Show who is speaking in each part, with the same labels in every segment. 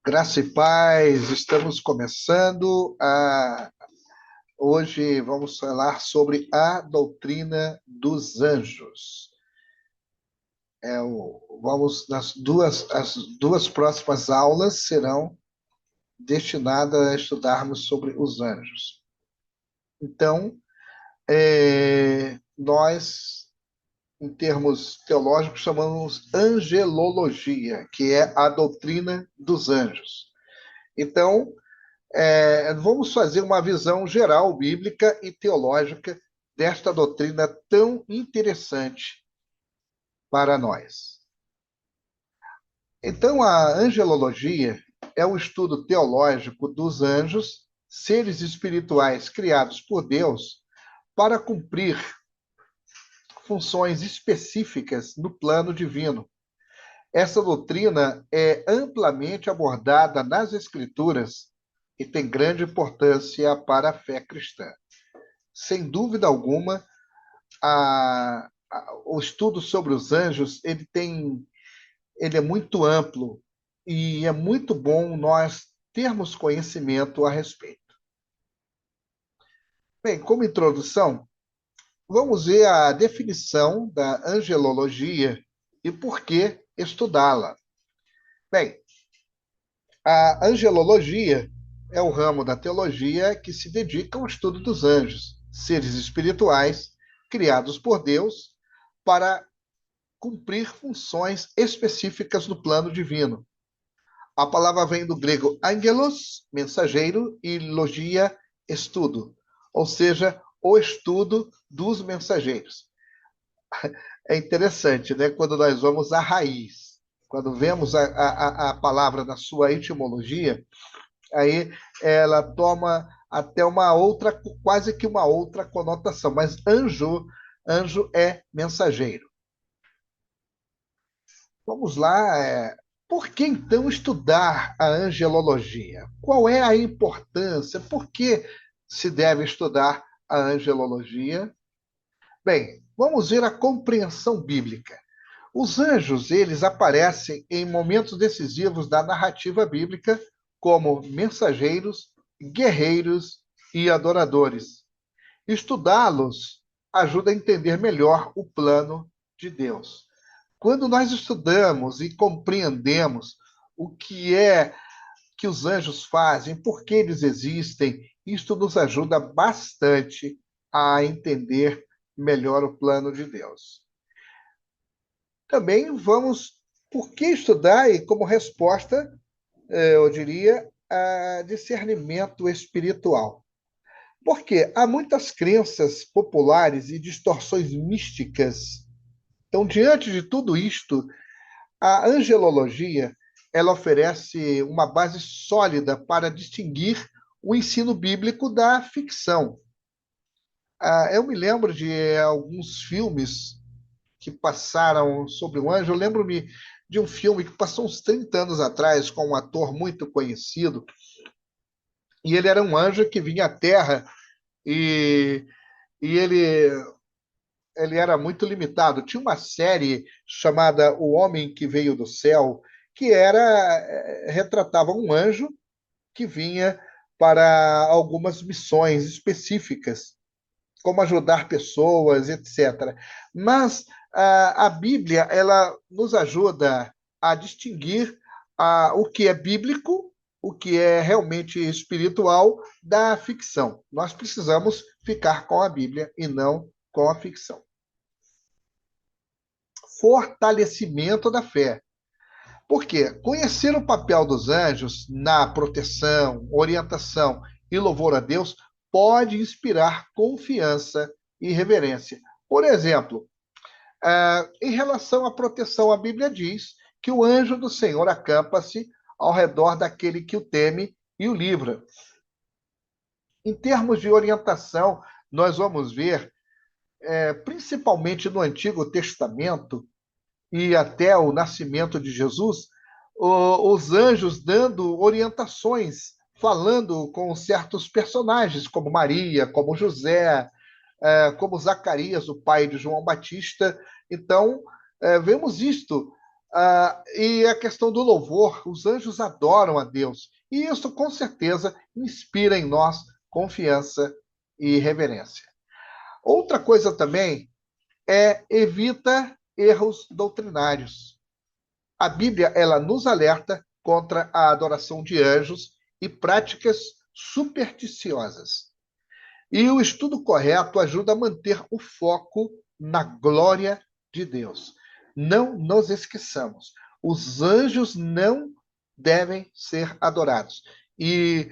Speaker 1: Graça e paz, estamos começando Hoje vamos falar sobre a doutrina dos anjos. As duas próximas aulas serão destinadas a estudarmos sobre os anjos. Então, nós, em termos teológicos, chamamos angelologia, que é a doutrina dos anjos. Então, vamos fazer uma visão geral, bíblica e teológica desta doutrina tão interessante para nós. Então, a angelologia é o estudo teológico dos anjos, seres espirituais criados por Deus para cumprir funções específicas no plano divino. Essa doutrina é amplamente abordada nas Escrituras e tem grande importância para a fé cristã. Sem dúvida alguma, o estudo sobre os anjos ele é muito amplo e é muito bom nós termos conhecimento a respeito. Bem, como introdução, vamos ver a definição da angelologia e por que estudá-la. Bem, a angelologia é o ramo da teologia que se dedica ao estudo dos anjos, seres espirituais criados por Deus para cumprir funções específicas no plano divino. A palavra vem do grego angelos, mensageiro, e logia, estudo, ou seja, o estudo dos mensageiros. É interessante, né? Quando nós vamos à raiz, quando vemos a palavra na sua etimologia, aí ela toma até uma outra, quase que uma outra conotação, mas anjo é mensageiro. Vamos lá. Por que então estudar a angelologia? Qual é a importância? Por que se deve estudar a angelologia? Bem, vamos ver a compreensão bíblica. Os anjos, eles aparecem em momentos decisivos da narrativa bíblica como mensageiros, guerreiros e adoradores. Estudá-los ajuda a entender melhor o plano de Deus. Quando nós estudamos e compreendemos o que é que os anjos fazem, por que eles existem, isto nos ajuda bastante a entender melhor o plano de Deus. Também vamos, por que estudar? E como resposta, eu diria, a discernimento espiritual. Porque há muitas crenças populares e distorções místicas. Então, diante de tudo isto, a angelologia ela oferece uma base sólida para distinguir o ensino bíblico da ficção. Eu me lembro de alguns filmes que passaram sobre o anjo. Eu lembro-me de um filme que passou uns 30 anos atrás com um ator muito conhecido, e ele era um anjo que vinha à Terra e, e ele era muito limitado. Tinha uma série chamada O Homem que Veio do Céu, que retratava um anjo que vinha para algumas missões específicas, como ajudar pessoas, etc. Mas a Bíblia ela nos ajuda a distinguir o que é bíblico, o que é realmente espiritual da ficção. Nós precisamos ficar com a Bíblia e não com a ficção. Fortalecimento da fé. Por quê? Conhecer o papel dos anjos na proteção, orientação e louvor a Deus pode inspirar confiança e reverência. Por exemplo, em relação à proteção, a Bíblia diz que o anjo do Senhor acampa-se ao redor daquele que o teme e o livra. Em termos de orientação, nós vamos ver, principalmente no Antigo Testamento, e até o nascimento de Jesus, os anjos dando orientações, falando com certos personagens, como Maria, como José, como Zacarias, o pai de João Batista. Então, vemos isto E a questão do louvor, os anjos adoram a Deus. E isso, com certeza, inspira em nós confiança e reverência. Outra coisa também é evita erros doutrinários. A Bíblia, ela nos alerta contra a adoração de anjos e práticas supersticiosas. E o estudo correto ajuda a manter o foco na glória de Deus. Não nos esqueçamos, os anjos não devem ser adorados. E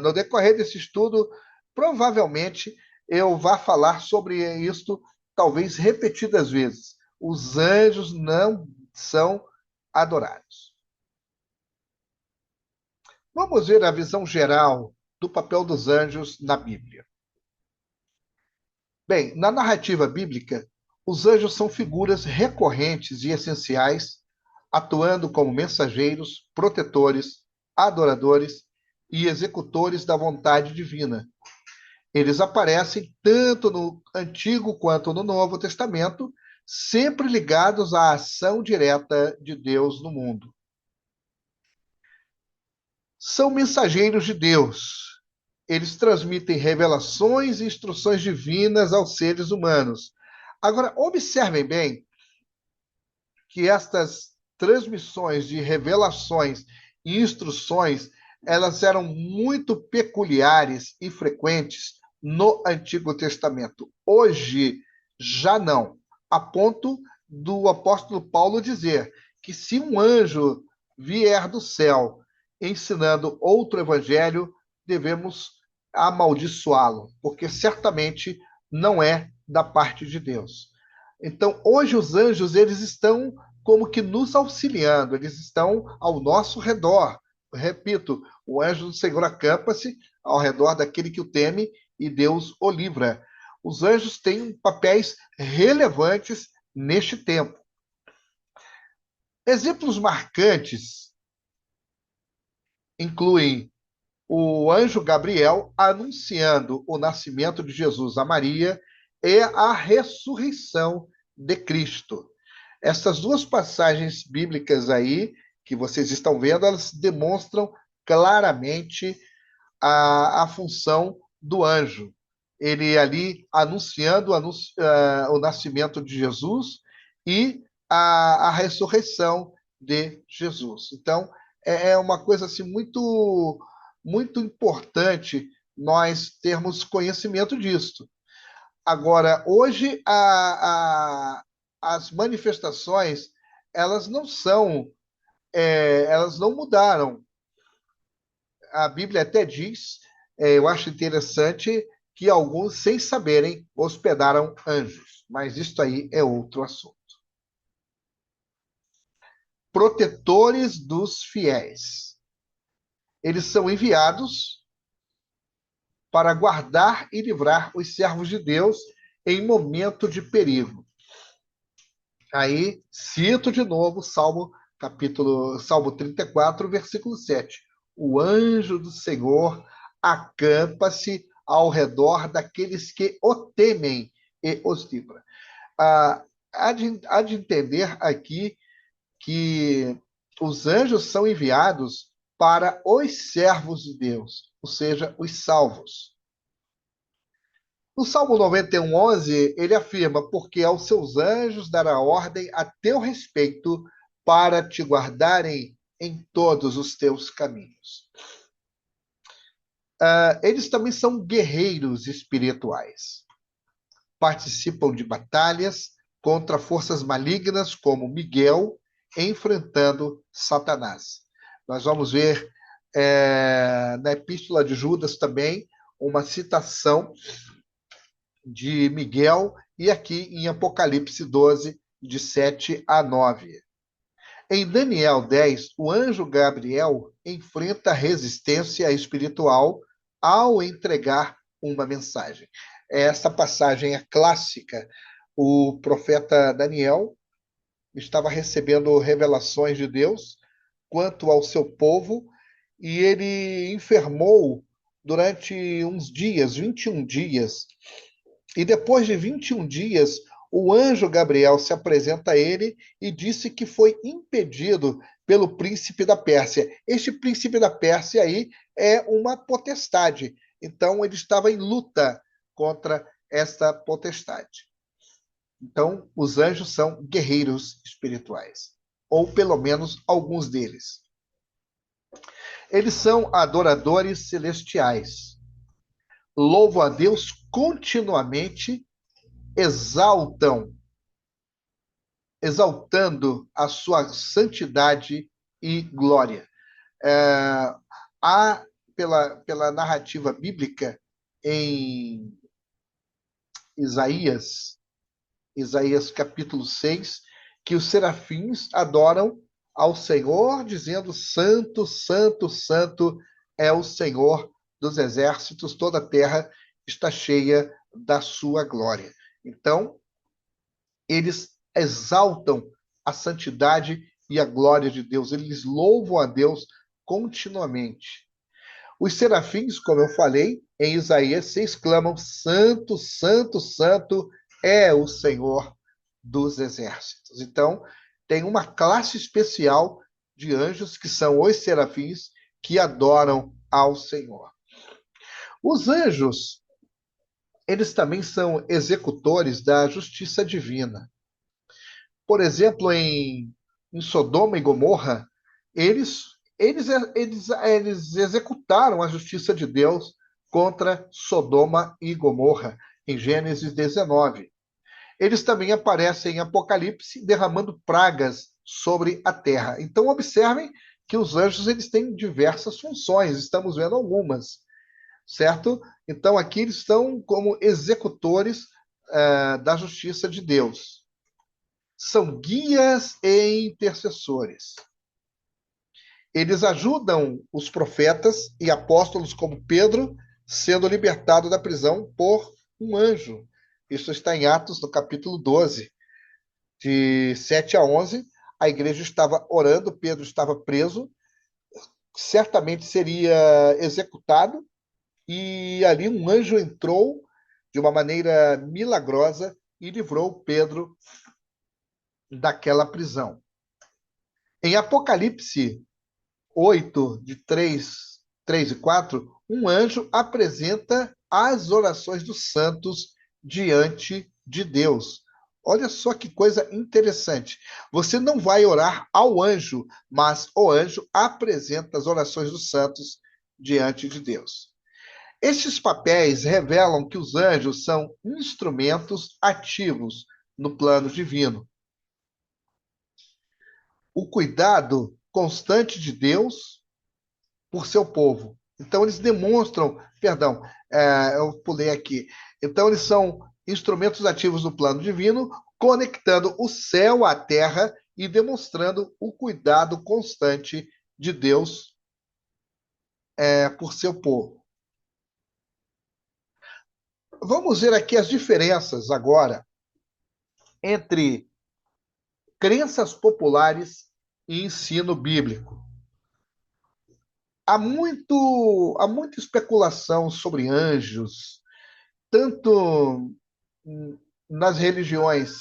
Speaker 1: no decorrer desse estudo, provavelmente eu vá falar sobre isto, talvez repetidas vezes. Os anjos não são adorados. Vamos ver a visão geral do papel dos anjos na Bíblia. Bem, na narrativa bíblica, os anjos são figuras recorrentes e essenciais, atuando como mensageiros, protetores, adoradores e executores da vontade divina. Eles aparecem tanto no Antigo quanto no Novo Testamento, sempre ligados à ação direta de Deus no mundo. São mensageiros de Deus. Eles transmitem revelações e instruções divinas aos seres humanos. Agora, observem bem que estas transmissões de revelações e instruções, elas eram muito peculiares e frequentes no Antigo Testamento. Hoje, já não. A ponto do apóstolo Paulo dizer que se um anjo vier do céu ensinando outro evangelho, devemos amaldiçoá-lo, porque certamente não é da parte de Deus. Então, hoje os anjos, eles estão como que nos auxiliando, eles estão ao nosso redor. Repito, o anjo do Senhor acampa-se ao redor daquele que o teme e Deus o livra. Os anjos têm papéis relevantes neste tempo. Exemplos marcantes incluem o anjo Gabriel anunciando o nascimento de Jesus a Maria e a ressurreição de Cristo. Essas duas passagens bíblicas aí, que vocês estão vendo, elas demonstram claramente a função do anjo. Ele ali anunciando o nascimento de Jesus e a ressurreição de Jesus. Então, é uma coisa assim muito importante nós termos conhecimento disso. Agora, hoje as manifestações elas não são, elas não mudaram. A Bíblia até diz, eu acho interessante que alguns, sem saberem, hospedaram anjos, mas isso aí é outro assunto. Protetores dos fiéis. Eles são enviados para guardar e livrar os servos de Deus em momento de perigo. Aí, cito de novo Salmo 34, versículo 7. O anjo do Senhor acampa-se ao redor daqueles que o temem e os livra. Há de entender aqui que os anjos são enviados para os servos de Deus, ou seja, os salvos. No Salmo 91, 11, ele afirma: porque aos seus anjos dará ordem a teu respeito para te guardarem em todos os teus caminhos. Eles também são guerreiros espirituais. Participam de batalhas contra forças malignas, como Miguel, enfrentando Satanás. Nós vamos ver na Epístola de Judas também uma citação de Miguel, e aqui em Apocalipse 12, de 7 a 9. Em Daniel 10, o anjo Gabriel enfrenta resistência espiritual ao entregar uma mensagem. Essa passagem é clássica. O profeta Daniel estava recebendo revelações de Deus quanto ao seu povo, e ele enfermou durante uns dias, 21 dias, e depois de 21 dias, o anjo Gabriel se apresenta a ele e disse que foi impedido pelo príncipe da Pérsia. Este príncipe da Pérsia aí é uma potestade. Então, ele estava em luta contra esta potestade. Então, os anjos são guerreiros espirituais, ou pelo menos alguns deles. Eles são adoradores celestiais. Louvam a Deus continuamente, exaltam, exaltando a sua santidade e glória. Há, pela narrativa bíblica, em Isaías capítulo 6, que os serafins adoram ao Senhor, dizendo: Santo, Santo, Santo é o Senhor dos exércitos, toda a terra está cheia da sua glória. Então, eles exaltam a santidade e a glória de Deus, eles louvam a Deus continuamente. Os serafins, como eu falei, em Isaías 6, clamam: Santo, Santo, Santo é o Senhor dos exércitos. Então, tem uma classe especial de anjos que são os serafins que adoram ao Senhor. Os anjos, eles também são executores da justiça divina. Por exemplo, em Sodoma e Gomorra, eles, eles executaram a justiça de Deus contra Sodoma e Gomorra, em Gênesis 19. Eles também aparecem em Apocalipse derramando pragas sobre a terra. Então, observem que os anjos eles têm diversas funções, estamos vendo algumas, certo? Então, aqui eles estão como executores da justiça de Deus. São guias e intercessores. Eles ajudam os profetas e apóstolos como Pedro, sendo libertado da prisão por um anjo. Isso está em Atos, no capítulo 12, de 7 a 11. A igreja estava orando, Pedro estava preso, certamente seria executado, e ali um anjo entrou de uma maneira milagrosa e livrou Pedro daquela prisão. Em Apocalipse 8, de 3 e 4, um anjo apresenta as orações dos santos diante de Deus. Olha só que coisa interessante. Você não vai orar ao anjo, mas o anjo apresenta as orações dos santos diante de Deus. Estes papéis revelam que os anjos são instrumentos ativos no plano divino. O cuidado constante de Deus por seu povo. Então, eles demonstram, perdão, eu pulei aqui. Então, eles são instrumentos ativos do plano divino, conectando o céu à terra e demonstrando o cuidado constante de Deus por seu povo. Vamos ver aqui as diferenças agora entre crenças populares e ensino bíblico. Há muita especulação sobre anjos, tanto nas religiões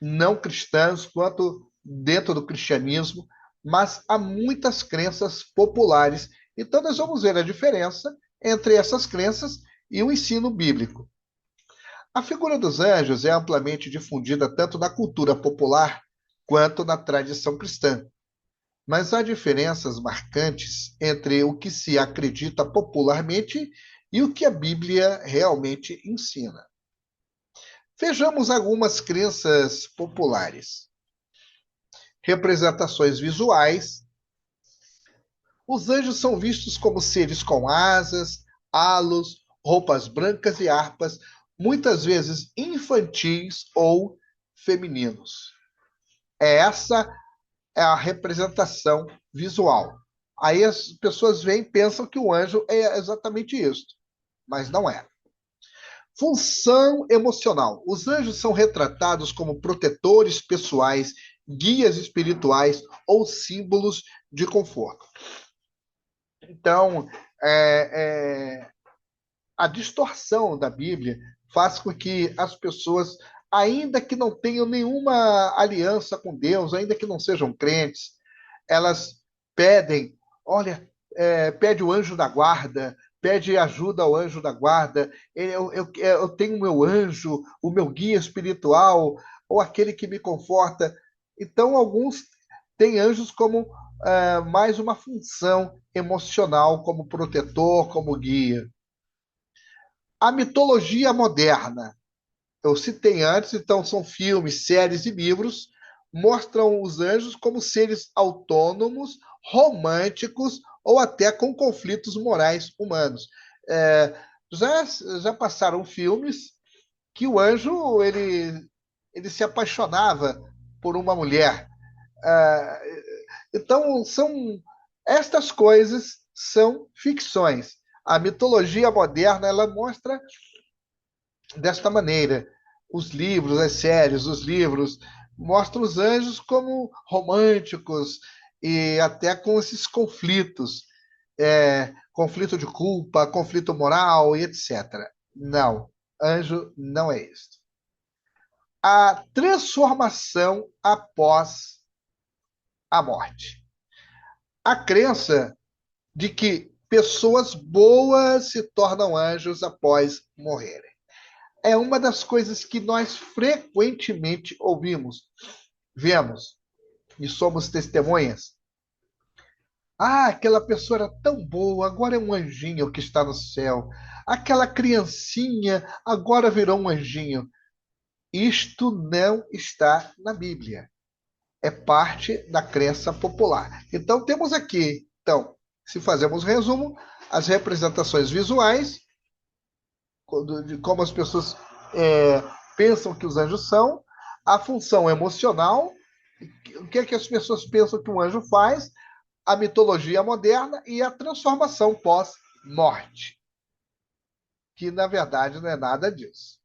Speaker 1: não cristãs quanto dentro do cristianismo, mas há muitas crenças populares. Então, nós vamos ver a diferença entre essas crenças e o ensino bíblico. A figura dos anjos é amplamente difundida tanto na cultura popular quanto na tradição cristã. Mas há diferenças marcantes entre o que se acredita popularmente e o que a Bíblia realmente ensina. Vejamos algumas crenças populares. Representações visuais. Os anjos são vistos como seres com asas, halos, roupas brancas e harpas, muitas vezes infantis ou femininos. Essa é a representação visual. Aí as pessoas veem e pensam que o anjo é exatamente isso, mas não é. Função emocional. Os anjos são retratados como protetores pessoais, guias espirituais ou símbolos de conforto. Então, a distorção da Bíblia faz com que as pessoas ainda que não tenham nenhuma aliança com Deus, ainda que não sejam crentes, elas pedem, olha, pede o anjo da guarda, pede ajuda ao anjo da guarda, eu tenho o meu anjo, o meu guia espiritual, ou aquele que me conforta. Então, alguns têm anjos como mais uma função emocional, como protetor, como guia. A mitologia moderna, eu citei antes, então são filmes, séries e livros, mostram os anjos como seres autônomos, românticos ou até com conflitos morais humanos. É, já passaram filmes que o anjo ele se apaixonava por uma mulher. Ah, então, estas coisas são ficções. A mitologia moderna ela mostra desta maneira. Os livros, as séries, os livros mostram os anjos como românticos e até com esses conflitos, conflito de culpa, conflito moral e etc. Não, anjo não é isso. A transformação após a morte. A crença de que pessoas boas se tornam anjos após morrerem. É uma das coisas que nós frequentemente ouvimos, vemos e somos testemunhas. Ah, aquela pessoa era tão boa, agora é um anjinho que está no céu. Aquela criancinha agora virou um anjinho. Isto não está na Bíblia. É parte da crença popular. Então, temos aqui, então, se fazemos resumo, as representações visuais, de como as pessoas pensam que os anjos são, a função emocional, o que é que as pessoas pensam que um anjo faz, a mitologia moderna e a transformação pós-morte, que na verdade não é nada disso.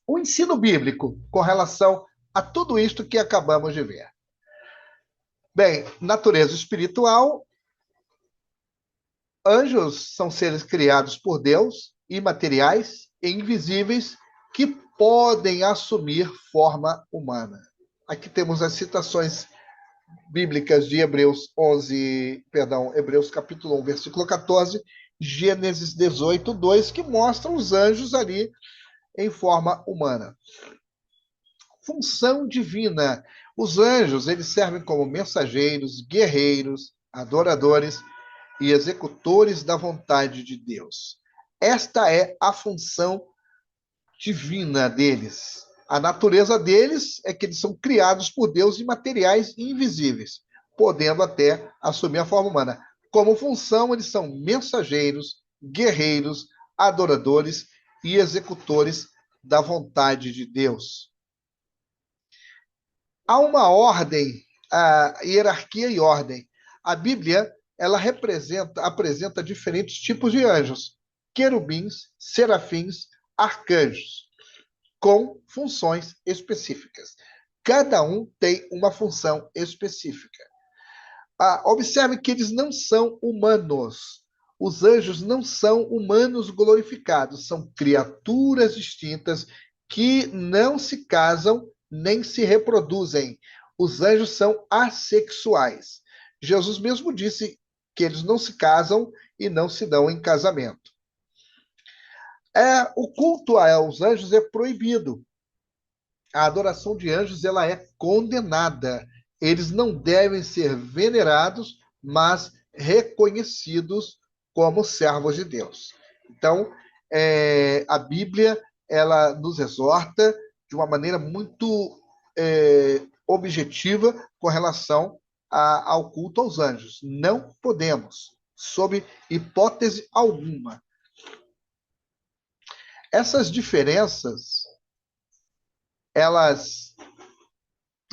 Speaker 1: O ensino bíblico com relação a tudo isto que acabamos de ver. Bem, natureza espiritual, anjos são seres criados por Deus, imateriais e invisíveis, que podem assumir forma humana. Aqui temos as citações bíblicas de Hebreus capítulo 1, versículo 14, Gênesis 18, 2, que mostram os anjos ali em forma humana. Função divina. Os anjos, eles servem como mensageiros, guerreiros, adoradores e executores da vontade de Deus. Esta é a função divina deles. A natureza deles é que eles são criados por Deus em materiais invisíveis, podendo até assumir a forma humana. Como função, eles são mensageiros, guerreiros, adoradores e executores da vontade de Deus. Há uma ordem, a hierarquia e ordem. A Bíblia ela apresenta diferentes tipos de anjos: querubins, serafins, arcanjos, com funções específicas. Cada um tem uma função específica. Observe que eles não são humanos. Os anjos não são humanos glorificados, são criaturas distintas que não se casam nem se reproduzem. Os anjos são assexuais. Jesus mesmo disse que eles não se casam e não se dão em casamento. O culto aos anjos é proibido. A adoração de anjos ela é condenada. Eles não devem ser venerados, mas reconhecidos como servos de Deus. Então, a Bíblia ela nos exorta de uma maneira muito objetiva com relação ao culto aos anjos. Não podemos, sob hipótese alguma. Essas diferenças, elas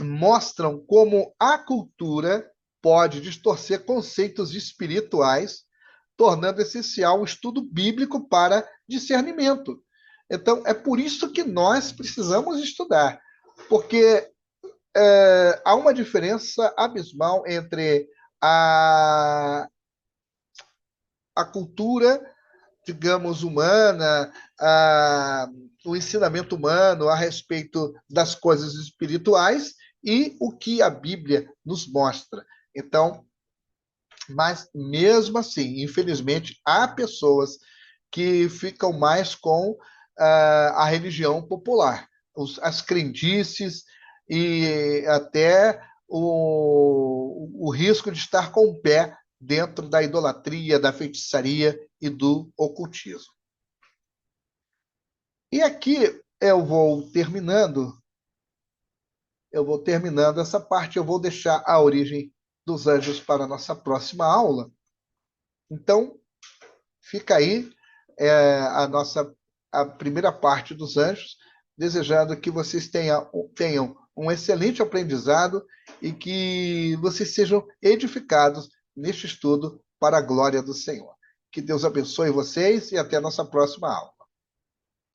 Speaker 1: mostram como a cultura pode distorcer conceitos espirituais, tornando essencial um estudo bíblico para discernimento. Então, é por isso que nós precisamos estudar, porque há uma diferença abismal entre a cultura digamos, humana, a, o ensinamento humano a respeito das coisas espirituais e o que a Bíblia nos mostra. Então, mas mesmo assim, infelizmente, há pessoas que ficam mais com a religião popular, as crendices e até o risco de estar com o pé dentro da idolatria, da feitiçaria e do ocultismo. E aqui eu vou terminando essa parte, eu vou deixar a origem dos anjos para a nossa próxima aula. Então, fica aí a primeira parte dos anjos, desejando que vocês tenham um excelente aprendizado e que vocês sejam edificados neste estudo para a glória do Senhor. Que Deus abençoe vocês e até a nossa próxima aula.